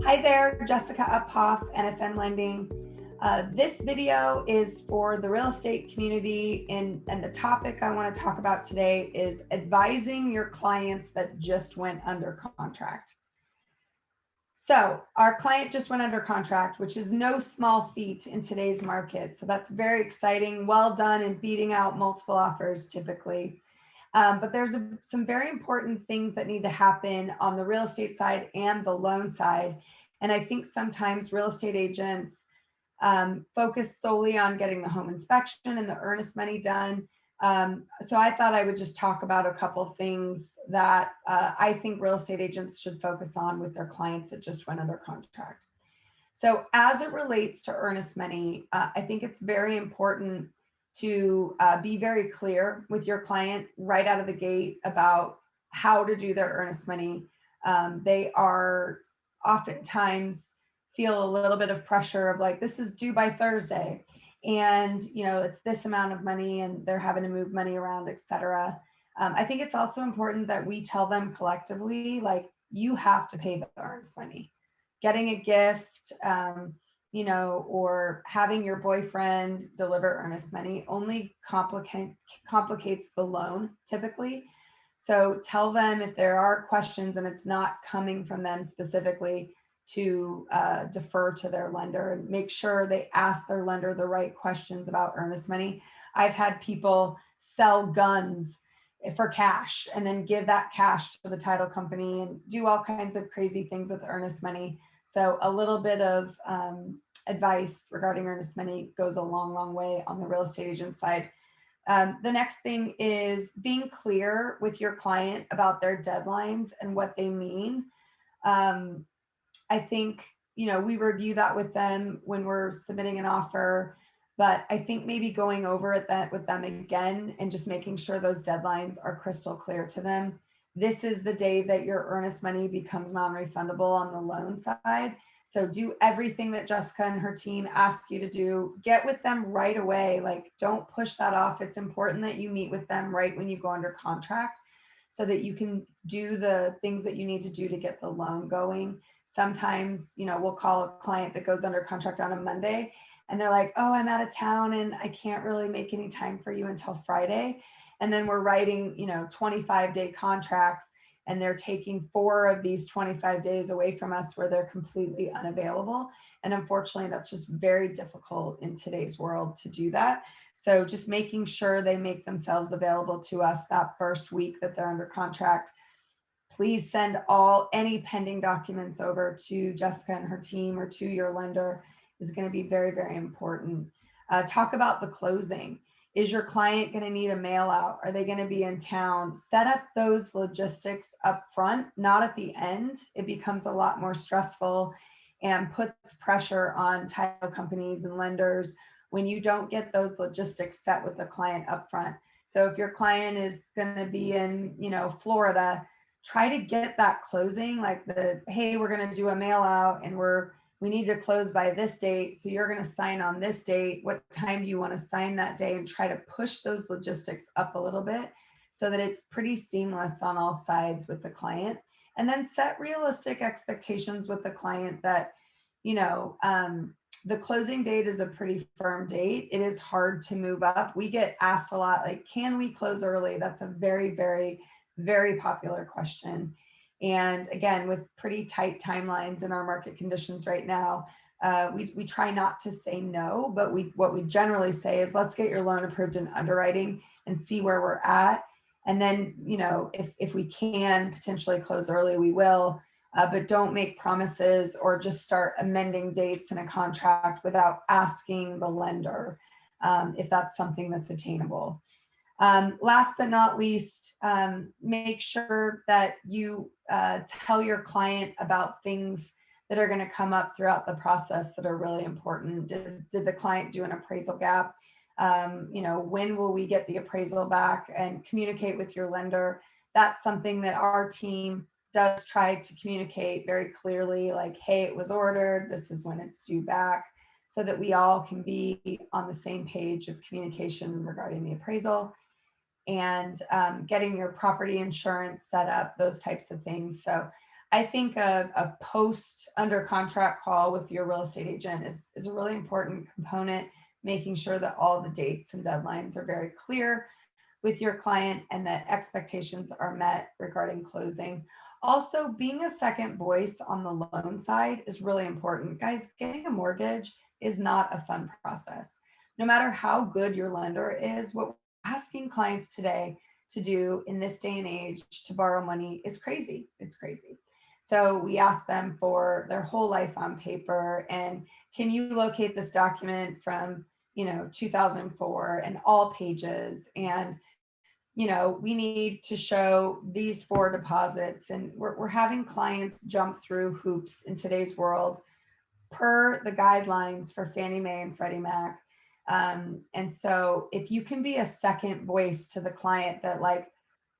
Hi there, Jessica Uphoff, NFM Lending. This video is for the real estate community, and the topic I want to talk about today is advising your clients that just went under contract. So our client just went under contract, which is no small feat in today's market. So that's very exciting. Well done in beating out multiple offers typically. But there's some very important things that need to happen on the real estate side and the loan side. And I think sometimes real estate agents focus solely on getting the home inspection and the earnest money done. So I thought I would just talk about a couple things that I think real estate agents should focus on with their clients that just went under contract. So as it relates to earnest money, I think it's very important to be very clear with your client right out of the gate about how to do their earnest money. They are oftentimes feel a little bit of pressure of like, this is due by Thursday. And, it's this amount of money and they're having to move money around, etc. I think it's also important that we tell them collectively, like, you have to pay the earnest money. Getting a gift, or having your boyfriend deliver earnest money only complicates the loan typically. So tell them if there are questions and it's not coming from them specifically to defer to their lender and make sure they ask their lender the right questions about earnest money. I've had people sell guns for cash and then give that cash to the title company and do all kinds of crazy things with earnest money. So a little bit of advice regarding earnest money goes a long, long way on the real estate agent side. The next thing is being clear with your client about their deadlines and what they mean. I think, we review that with them when we're submitting an offer, but I think maybe going over that with them again and just making sure those deadlines are crystal clear to them. This is the day that your earnest money becomes non-refundable on the loan side. So do everything that Jessica and her team ask you to do. Get with them right away. Like, don't push that off. It's important that you meet with them right when you go under contract so that you can do the things that you need to do to get the loan going. Sometimes, we'll call a client that goes under contract on a Monday and they're like, oh, I'm out of town and I can't really make any time for you until Friday. And then we're writing, 25-day contracts and they're taking 4 of these 25 days away from us where they're completely unavailable. And unfortunately, that's just very difficult in today's world to do that. So just making sure they make themselves available to us that first week that they're under contract. Please send any pending documents over to Jessica and her team or to your lender is going to be very, very important. Talk about the closing. Is your client going to need a mail out? Are they going to be in town? Set up those logistics up front, not at the end. It becomes a lot more stressful and puts pressure on title companies and lenders when you don't get those logistics set with the client up front. So if your client is going to be in, Florida, try to get that closing, like hey, we're going to do a mail out and we need to close by this date. So you're going to sign on this date. What time do you want to sign that day? And try to push those logistics up a little bit so that it's pretty seamless on all sides with the client. And then set realistic expectations with the client that, the closing date is a pretty firm date. It is hard to move up. We get asked a lot, like, can we close early? That's a very, very, very popular question. And again, with pretty tight timelines in our market conditions right now, we try not to say no, but what we generally say is, let's get your loan approved in underwriting and see where we're at. And then, if we can potentially close early, we will, but don't make promises or just start amending dates in a contract without asking the lender if that's something that's attainable. Last but not least, make sure that you tell your client about things that are going to come up throughout the process that are really important. Did the client do an appraisal gap? When will we get the appraisal back? And communicate with your lender. That's something that our team does try to communicate very clearly, like, hey, it was ordered, this is when it's due back, so that we all can be on the same page of communication regarding the appraisal. And getting your property insurance set up, those types of things. So I think a post under contract call with your real estate agent is a really important component, making sure that all the dates and deadlines are very clear with your client and that expectations are met regarding closing. Also, being a second voice on the loan side is really important. Guys, getting a mortgage is not a fun process. No matter how good your lender is, what we're asking clients today to do in this day and age to borrow money is crazy. It's crazy. So we ask them for their whole life on paper, and can you locate this document from 2004 and all pages, and we need to show these 4 deposits, and we're having clients jump through hoops in today's world per the guidelines for Fannie Mae and Freddie Mac. And so if you can be a second voice to the client, that like,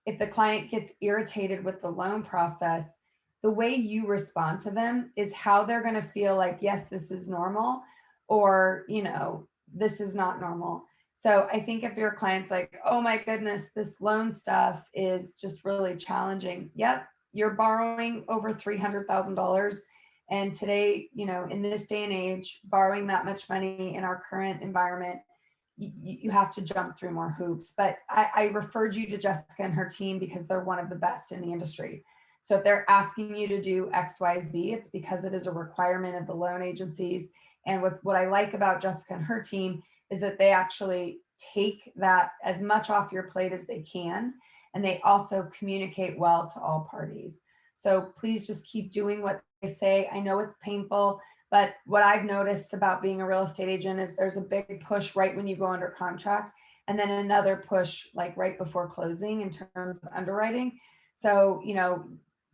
if the client gets irritated with the loan process, the way you respond to them is how they're going to feel like, yes, this is normal, or, this is not normal. So I think if your client's like, oh my goodness, this loan stuff is just really challenging. Yep, you're borrowing over $300,000. And today, in this day and age, borrowing that much money in our current environment, you have to jump through more hoops. But I referred you to Jessica and her team because they're one of the best in the industry. So if they're asking you to do X, Y, Z, it's because it is a requirement of the loan agencies. And what I like about Jessica and her team is that they actually take that as much off your plate as they can. And they also communicate well to all parties. So please just keep doing what they say. I know it's painful, but what I've noticed about being a real estate agent is there's a big push right when you go under contract, and then another push like right before closing in terms of underwriting. So,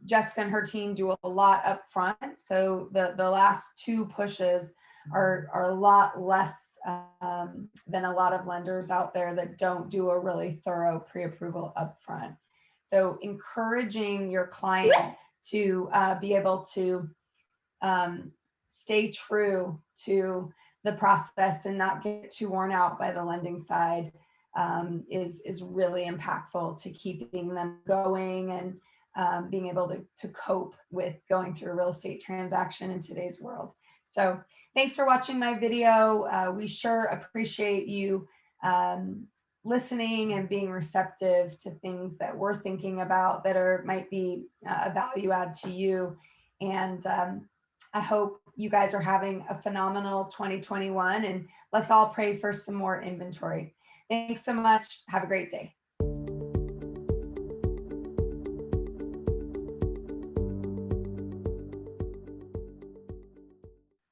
Jessica and her team do a lot up front. So the last 2 pushes are a lot less than a lot of lenders out there that don't do a really thorough pre-approval up front. So encouraging your client to be able to stay true to the process and not get too worn out by the lending side is really impactful to keeping them going and being able to cope with going through a real estate transaction in today's world. So thanks for watching my video. We sure appreciate you listening and being receptive to things that we're thinking about that might be a value add to you. And I hope you guys are having a phenomenal 2021, and let's all pray for some more inventory. Thanks so much. Have a great day.